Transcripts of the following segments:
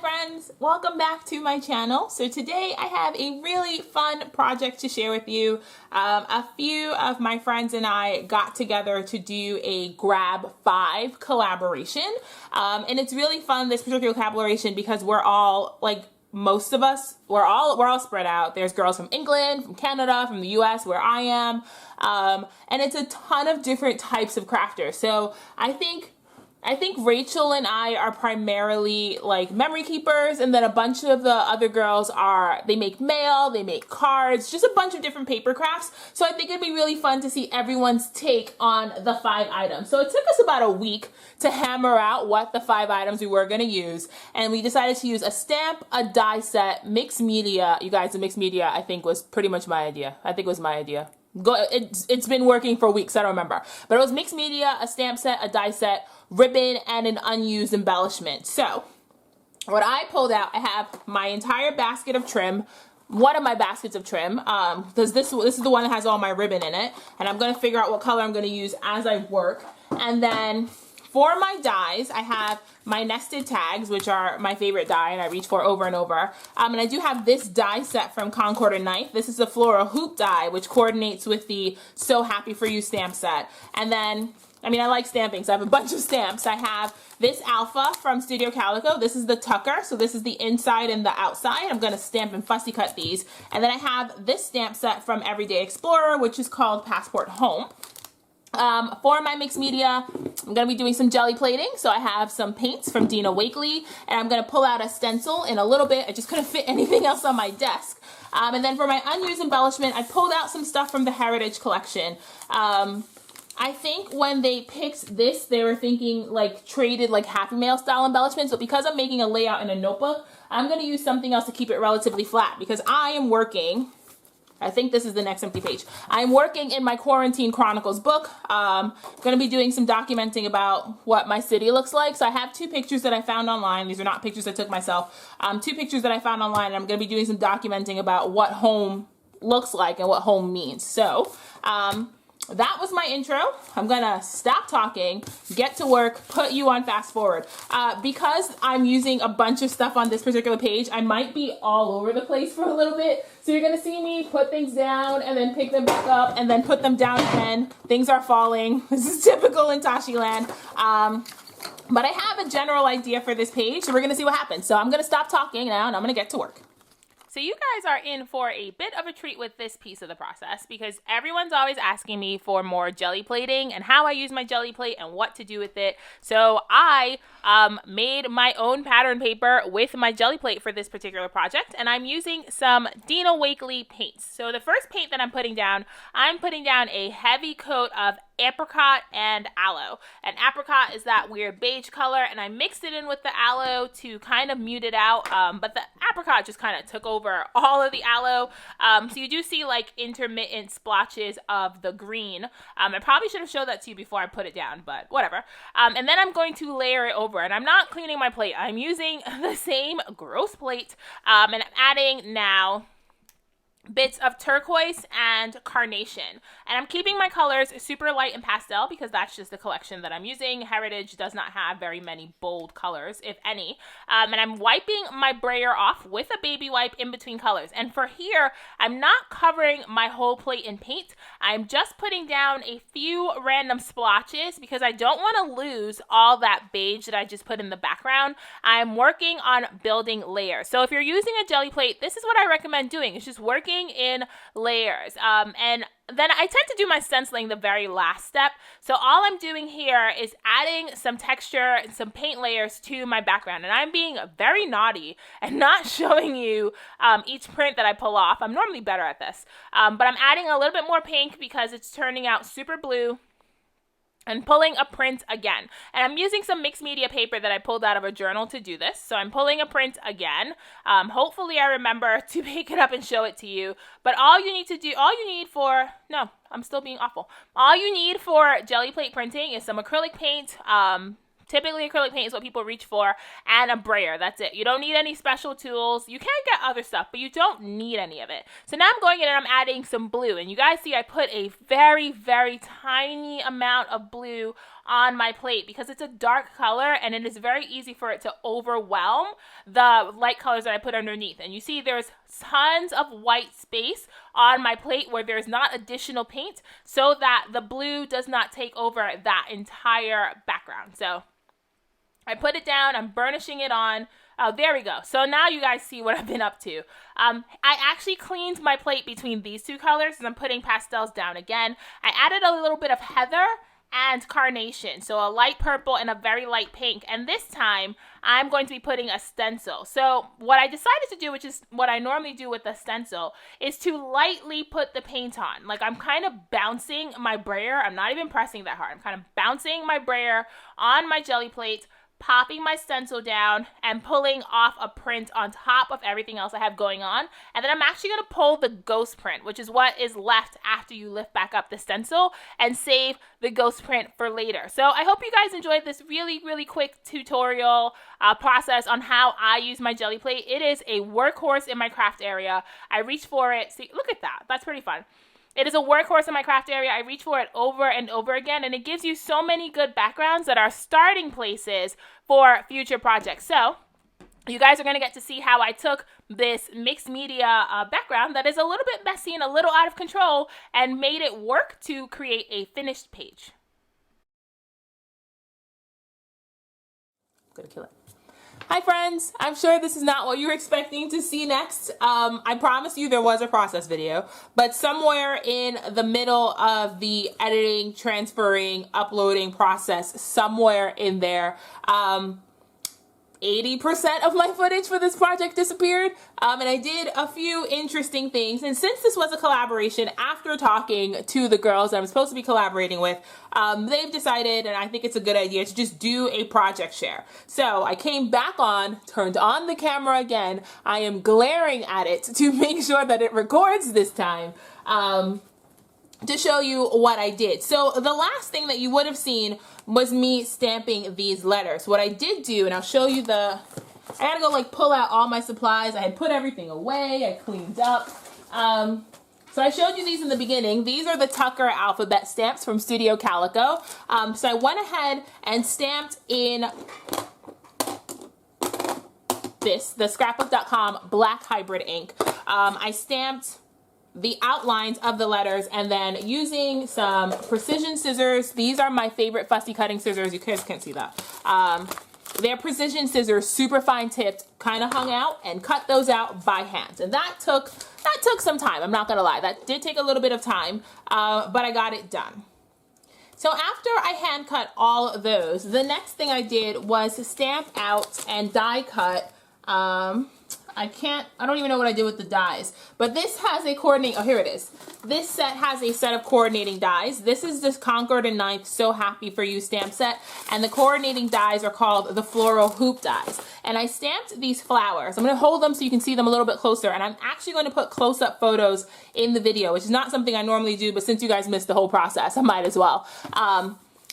friends, welcome back to my channel. So today I have a really fun project to share with you. A few of my friends and I got together to do a Grab 5 collaboration. And it's really fun, this particular collaboration, because we're all, like, most of us, we're all spread out. There's girls from England, from Canada, from the US, where I am. And it's a ton of different types of crafters. So I think Rachel and I are primarily like memory keepers, and then a bunch of the other girls they make mail, they make cards, just a bunch of different paper crafts. So I think it'd be really fun to see everyone's take on the 5 items. So it took us about a week to hammer out what the 5 items we were going to use, and we decided to use a stamp, a die set, mixed media. You guys, the mixed media I think was pretty much my idea. I think it was my idea. It's been working for weeks, I don't remember. But it was mixed media, a stamp set, a die set, ribbon, and an unused embellishment. So what I pulled out, I have my entire basket of trim, one of my baskets of trim, because this is the one that has all my ribbon in it, and I'm going to figure out what color I'm going to use as I work. And then for my dies, I have my nested tags, which are my favorite die, and I reach for over and over. And I do have this die set from Concord and Knife. This is the floral hoop die, which coordinates with the So Happy For You stamp set. And then, I mean, I like stamping, so I have a bunch of stamps. I have this Alpha from Studio Calico. This is the tucker, so this is the inside and the outside. I'm going to stamp and fussy cut these. And then I have this stamp set from Everyday Explorer, which is called Passport Home. For my mixed media, I'm going to be doing some jelly plating. So I have some paints from Dina Wakley, and I'm going to pull out a stencil in a little bit. I just couldn't fit anything else on my desk. And then for my unused embellishment, I pulled out some stuff from the Heritage collection. I think when they picked this, they were thinking like traded like Happy Mail style embellishments, but because I'm making a layout in a notebook, I'm going to use something else to keep it relatively flat, because I am working, I think this is the next empty page. I'm working in my Quarantine Chronicles book. I'm going to be doing some documenting about what my city looks like. So I have 2 pictures that I found online. These are not pictures I took myself. 2 pictures that I found online, and I'm going to be doing some documenting about what home looks like and what home means. So, that was my intro. I'm gonna stop talking, get to work, put you on fast forward. Because I'm using a bunch of stuff on this particular page, I might be all over the place for a little bit. So you're gonna see me put things down and then pick them back up and then put them down again. Things are falling. This is typical in Tashi land. But I have a general idea for this page, so we're gonna see what happens. So I'm gonna stop talking now and I'm gonna get to work. So you guys are in for a bit of a treat with this piece of the process, because everyone's always asking me for more jelly plating and how I use my jelly plate and what to do with it. So I made my own pattern paper with my jelly plate for this particular project, and I'm using some Dina Wakley paints. So the first paint that I'm putting down a heavy coat of apricot and aloe. And apricot is that weird beige color, and I mixed it in with the aloe to kind of mute it out, but the apricot just kind of took over all of the aloe. So you do see like intermittent splotches of the green. I probably should have showed that to you before I put it down, but whatever. And then I'm going to layer it over, and I'm not cleaning my plate. I'm using the same gross plate, and I'm adding now bits of turquoise and carnation. And I'm keeping my colors super light and pastel because that's just the collection that I'm using. Heritage does not have very many bold colors, if any. And I'm wiping my brayer off with a baby wipe in between colors. And for here, I'm not covering my whole plate in paint. I'm just putting down a few random splotches because I don't want to lose all that beige that I just put in the background. I'm working on building layers. So if you're using a jelly plate, this is what I recommend doing. It's just working in layers. And then I tend to do my stenciling the very last step. So all I'm doing here is adding some texture and some paint layers to my background. And I'm being very naughty and not showing you each print that I pull off. I'm normally better at this. But I'm adding a little bit more pink because it's turning out super blue. And pulling a print again. And I'm using some mixed media paper that I pulled out of a journal to do this. So I'm pulling a print again. Hopefully I remember to pick it up and show it to you. But all you need for jelly plate printing is some acrylic paint. Typically, acrylic paint is what people reach for, and a brayer. That's it. You don't need any special tools. You can get other stuff, but you don't need any of it. So now I'm going in and I'm adding some blue. And you guys see I put a very, very tiny amount of blue on my plate because it's a dark color and it is very easy for it to overwhelm the light colors that I put underneath. And you see there's tons of white space on my plate where there's not additional paint so that the blue does not take over that entire background. So I put it down, I'm burnishing it on. Oh, there we go. So now you guys see what I've been up to. I actually cleaned my plate between these two colors and I'm putting pastels down again. I added a little bit of heather and carnation, so a light purple and a very light pink, and this time I'm going to be putting a stencil. So what I decided to do, which is what I normally do with a stencil, is to lightly put the paint on. Like I'm kind of bouncing my brayer. I'm not even pressing that hard. I'm kind of bouncing my brayer on my jelly plate, popping my stencil down and pulling off a print on top of everything else I have going on. And then I'm actually going to pull the ghost print, which is what is left after you lift back up the stencil, and save the ghost print for later. So I hope you guys enjoyed this really, really quick tutorial process on how I use my jelly plate. It is a workhorse in my craft area. I reach for it. See, look at that. That's pretty fun. It is a workhorse in my craft area. I reach for it over and over again, and it gives you so many good backgrounds that are starting places for future projects. So you guys are going to get to see how I took this mixed media background that is a little bit messy and a little out of control and made it work to create a finished page. I'm going to kill it. Hi friends, I'm sure this is not what you were expecting to see next. I promise you there was a process video, but somewhere in the middle of the editing, transferring, uploading process, somewhere in there, 80% of my footage for this project disappeared, and I did a few interesting things. And since this was a collaboration, after talking to the girls that I'm supposed to be collaborating with, they've decided, and I think it's a good idea, to just do a project share. So I came back on, turned on the camera again. I am glaring at it to make sure that it records this time. To show you what I did. So the last thing that you would have seen was me stamping these letters. What I did do, and I'll show you I gotta go like pull out all my supplies. I had put everything away, I cleaned up. So I showed you these in the beginning. These are the Tucker alphabet stamps from Studio Calico. So I went ahead and stamped in the scrapbook.com black hybrid ink. I stamped the outlines of the letters, and then using some precision scissors. These are my favorite fussy cutting scissors. You guys can't see that. They're precision scissors, super fine tipped, kind of hung out, and cut those out by hand. And that took some time. I'm not gonna lie, that did take a little bit of time, but I got it done. So after I hand cut all of those, the next thing I did was stamp out and die cut. I don't even know what I did with the dies, but this has a coordinating, oh, here it is. This set has a set of coordinating dies. This is this Concord and Ninth So Happy For You stamp set, and the coordinating dies are called the floral hoop dies. And I stamped these flowers. I'm going to hold them so you can see them a little bit closer, and I'm actually going to put close-up photos in the video, which is not something I normally do, but since you guys missed the whole process, I might as well.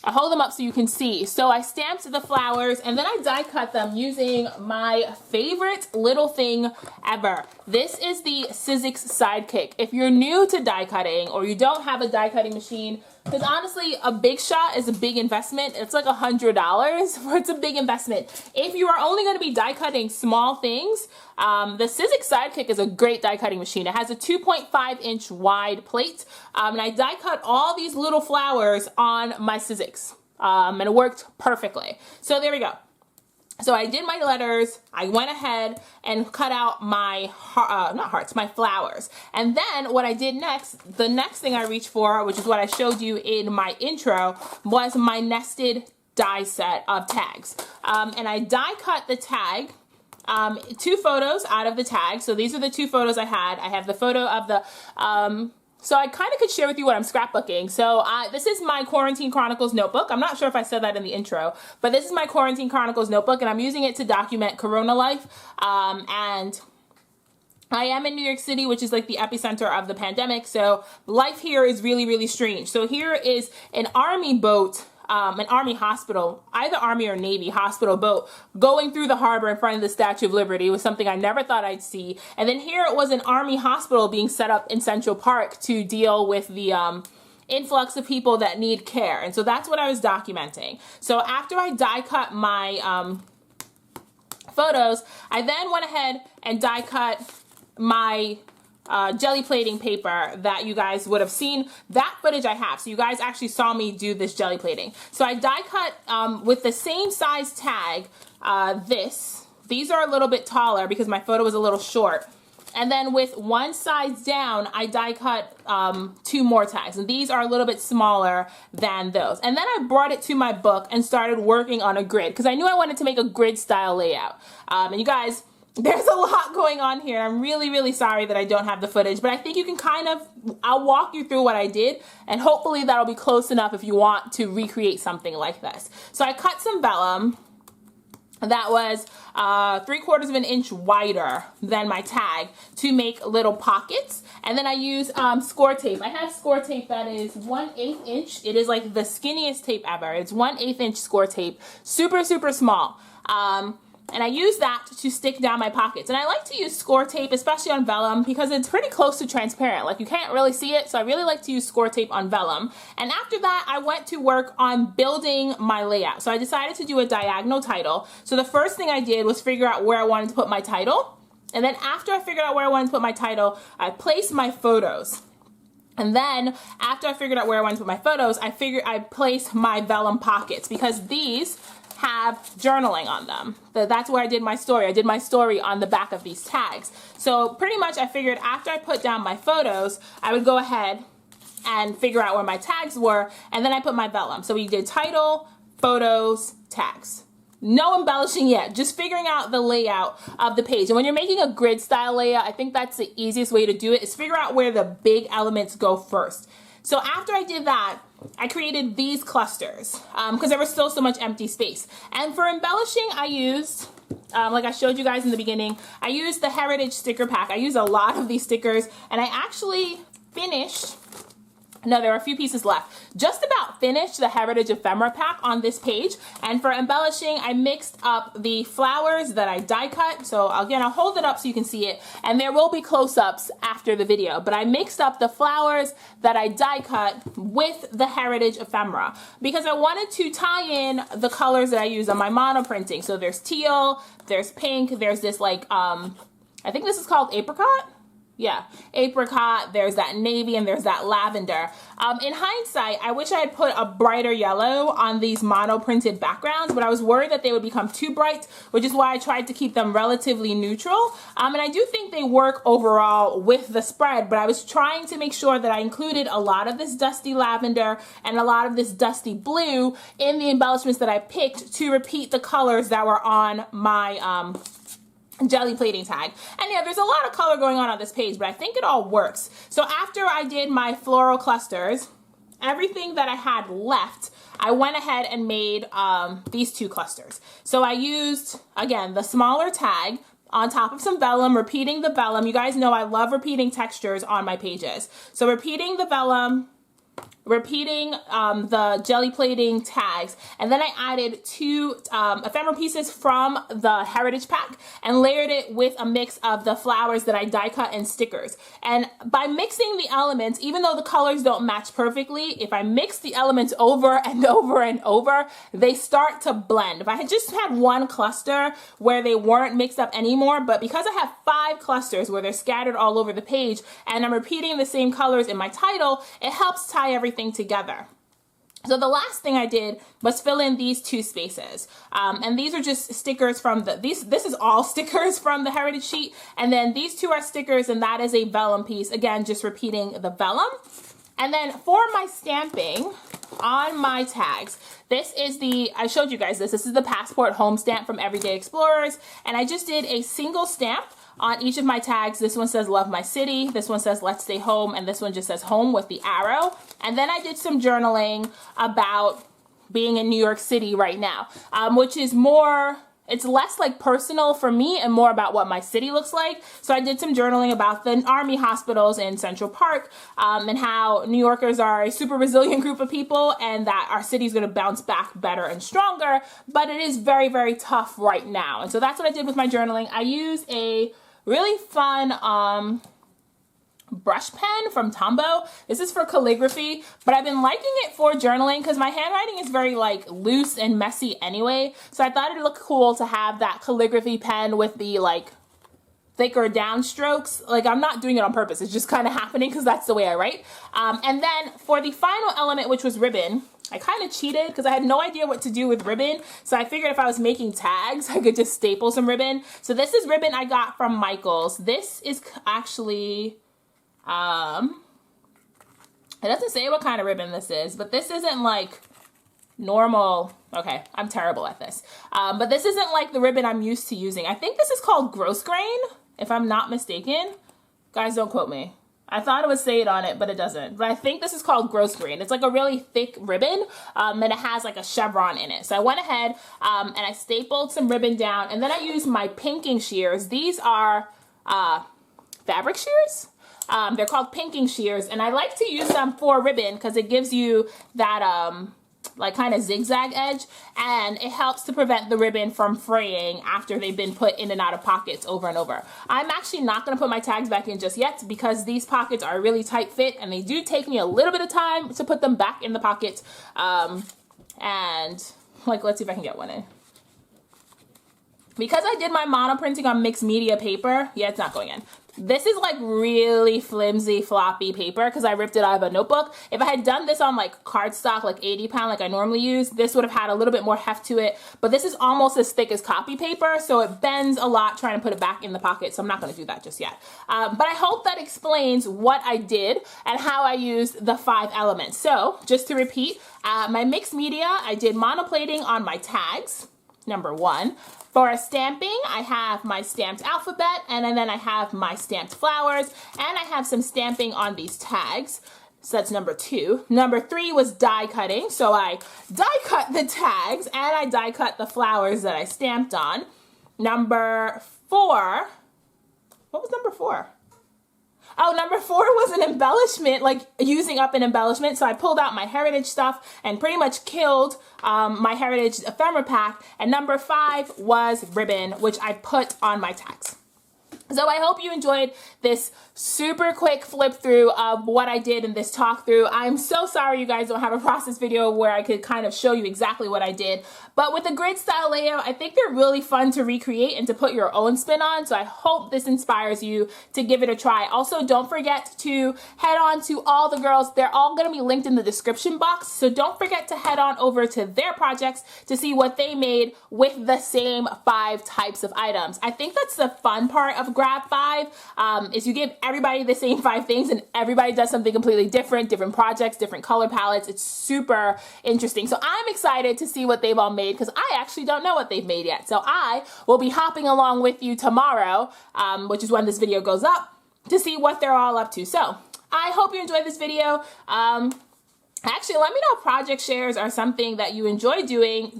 I hold them up so you can see. So I stamped the flowers and then I die cut them using my favorite little thing ever. This is the Sizzix Sidekick. If you're new to die cutting or you don't have a die cutting machine, because honestly, a big shot is a big investment. It's like $100, it's a big investment. If you are only going to be die cutting small things, the Sizzix Sidekick is a great die cutting machine. It has a 2.5-inch wide plate, and I die cut all these little flowers on my Sizzix, and it worked perfectly. So there we go. So I did my letters, I went ahead and cut out my, not hearts, my flowers. And then what I did next, the next thing I reached for, which is what I showed you in my intro, was my nested die set of tags. And I die cut the tag, 2 photos out of the tag. So these are the 2 photos I had. I have the photo of the, so I kind of could share with you what I'm scrapbooking. So this is my Quarantine Chronicles notebook. I'm not sure if I said that in the intro, but this is my Quarantine Chronicles notebook, and I'm using it to document Corona life. And I am in New York City, which is like the epicenter of the pandemic. So life here is really, really strange. So here is an army boat, an army hospital, either army or navy hospital boat going through the harbor in front of the Statue of Liberty. It was something I never thought I'd see. And then here it was an army hospital being set up in Central Park to deal with the influx of people that need care. And so that's what I was documenting. So after I die cut my photos, I then went ahead and die cut my jelly plating paper that you guys would have seen. That footage I have. So you guys actually saw me do this jelly plating. So I die cut with the same size tag, these are a little bit taller because my photo was a little short. And then with one size down, I die cut 2 more tags. And these are a little bit smaller than those. And then I brought it to my book and started working on a grid because I knew I wanted to make a grid style layout. And you guys, there's a lot going on here. I'm really, really sorry that I don't have the footage, but I think you can kind of, I'll walk you through what I did, and hopefully that'll be close enough if you want to recreate something like this. So I cut some vellum that was 3/4 of an inch wider than my tag to make little pockets. And then I use score tape. I have score tape that is 1/8 inch. It is like the skinniest tape ever. It's 1/8 inch score tape, super, super small. And I use that to stick down my pockets. And I like to use score tape, especially on vellum, because it's pretty close to transparent. Like you can't really see it, so I really like to use score tape on vellum. And after that, I went to work on building my layout. So I decided to do a diagonal title. So the first thing I did was figure out where I wanted to put my title. And then after I figured out where I wanted to put my title, I placed my photos. And then after I figured out where I wanted to put my photos, I placed my vellum pockets because these have journaling on them. That's where I did my story. I did my story on the back of these tags. So pretty much I figured after I put down my photos, I would go ahead and figure out where my tags were, and then I put my vellum. So we did title, photos, tags. No embellishing yet, just figuring out the layout of the page. And when you're making a grid style layout, I think that's the easiest way to do it, is figure out where the big elements go first. So after I did that, I created these clusters because there was still so much empty space. And for embellishing, I used, like I showed you guys in the beginning, I used the Heritage sticker pack. I used a lot of these stickers, and I actually finished, no, there are a few pieces left, just about finished the Heritage ephemera pack on this page. And for embellishing, I mixed up the flowers that I die cut. So again, I'll hold it up so you can see it, and there will be close-ups after the video, but I mixed up the flowers that I die cut with the Heritage ephemera because I wanted to tie in the colors that I use on my mono printing. So there's teal, there's pink, there's this like, I think this is called apricot. Yeah, apricot, there's that navy, and there's that lavender. In hindsight, I wish I had put a brighter yellow on these mono printed backgrounds, but I was worried that they would become too bright, which is why I tried to keep them relatively neutral. And I do think they work overall with the spread, but I was trying to make sure that I included a lot of this dusty lavender and a lot of this dusty blue in the embellishments that I picked to repeat the colors that were on my jelly plating tag. And yeah, there's a lot of color going on this page, but I think it all works. So after I did my floral clusters, everything that I had left, I went ahead and made these 2 clusters. So I used, again, the smaller tag on top of some vellum, repeating the vellum. You guys know I love repeating textures on my pages. So repeating the vellum, repeating the jelly plating tags, and then I added 2 ephemera pieces from the Heritage pack and layered it with a mix of the flowers that I die cut and stickers. And by mixing the elements, even though the colors don't match perfectly, if I mix the elements over and over and over, they start to blend. If I had just had one cluster where they weren't mixed up anymore, but because I have 5 clusters where they're scattered all over the page and I'm repeating the same colors in my title, it helps tie everything together. So the last thing I did was fill in these 2 spaces. And these are just stickers from this is all stickers from the Heritage sheet. And then these 2 are stickers, and that is a vellum piece. Again, just repeating the vellum. And then for my stamping on my tags, this is I showed you guys this is the Passport home stamp from Everyday Explorers. And I just did a single stamp on each of my tags. This one says love my city, this one says let's stay home, and this one just says home with the arrow. And then I did some journaling about being in New York City right now, which is more, it's less like personal for me and more about what my city looks like. So I did some journaling about the Army hospitals in Central Park, and how New Yorkers are a super resilient group of people and that our city is going to bounce back better and stronger, but it is very, very tough right now. And so that's what I did with my journaling. I used a really fun brush pen from Tombow. This is for calligraphy, but I've been liking it for journaling because my handwriting is very like loose and messy anyway. So I thought it'd look cool to have that calligraphy pen with the like thicker downstrokes. Like I'm not doing it on purpose. It's just kind of happening because that's the way I write. And then for the final element, which was ribbon, I kind of cheated because I had no idea what to do with ribbon. So I figured if I was making tags, I could just staple some ribbon. So this is ribbon I got from Michaels. This is actually, it doesn't say what kind of ribbon this is, but this isn't like normal. Okay, I'm terrible at this. But this isn't like the ribbon I'm used to using. I think this is called gross grain, if I'm not mistaken. Guys, don't quote me. I thought it would say it on it, but it doesn't. But I think this is called gross grain. It's like a really thick ribbon, and it has like a chevron in it. So I went ahead and I stapled some ribbon down, and then I used my pinking shears. These are fabric shears. They're called pinking shears, and I like to use them for ribbon because it gives you that like kind of zigzag edge, and it helps to prevent the ribbon from fraying after they've been put in and out of pockets over and over. I'm actually not going to put my tags back in just yet because these pockets are a really tight fit, and they do take me a little bit of time to put them back in the pocket. And like, let's see if I can get one in. Because I did my mono printing on mixed media paper, yeah, it's not going in. This is like really flimsy, floppy paper because I ripped it out of a notebook. If I had done this on like cardstock, like 80 pound like I normally use, this would have had a little bit more heft to it. But this is almost as thick as copy paper, so it bends a lot trying to put it back in the pocket, so I'm not going to do that just yet. But I hope that explains what I did and how I used the 5 elements. So just to repeat, my mixed media, I did monoplating on my tags, number 1. For stamping, I have my stamped alphabet, and then I have my stamped flowers, and I have some stamping on these tags. So that's number 2. Number 3 was die cutting. So I die cut the tags, and I die cut the flowers that I stamped on. Number 4, what was number 4? Oh, number 4 was an embellishment, like using up an embellishment. So I pulled out my Heritage stuff and pretty much killed my Heritage ephemera pack. And number 5 was ribbon, which I put on my tags. So I hope you enjoyed this super quick flip through of what I did in this talk through. I'm so sorry you guys don't have a process video where I could kind of show you exactly what I did. But with the grid style layout, I think they're really fun to recreate and to put your own spin on. So I hope this inspires you to give it a try. Also, don't forget to head on to all the girls. They're all going to be linked in the description box. So don't forget to head on over to their projects to see what they made with the same 5 types of items. I think that's the fun part of Grab 5, is you give everybody the same 5 things and everybody does something completely different, different projects, different color palettes. It's super interesting. So I'm excited to see what they've all made because I actually don't know what they've made yet. So I will be hopping along with you tomorrow, which is when this video goes up, to see what they're all up to. So I hope you enjoyed this video. Actually, let me know if project shares are something that you enjoy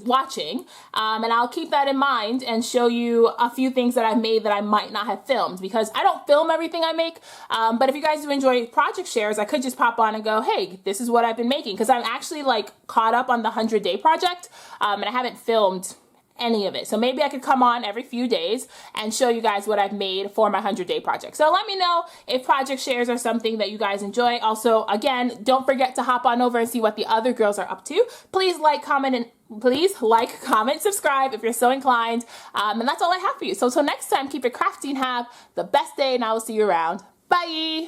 watching, and I'll keep that in mind and show you a few things that I've made that I might not have filmed because I don't film everything I make, but if you guys do enjoy project shares, I could just pop on and go, hey, this is what I've been making, because I'm actually like caught up on the 100-day project, and I haven't filmed any of it. So maybe I could come on every few days and show you guys what I've made for my 100-day project. So let me know if project shares are something that you guys enjoy. Also, again, don't forget to hop on over and see what the other girls are up to. Please like, comment, subscribe if you're so inclined. And that's all I have for you. So until next time, keep it crafty and have the best day, and I will see you around. Bye!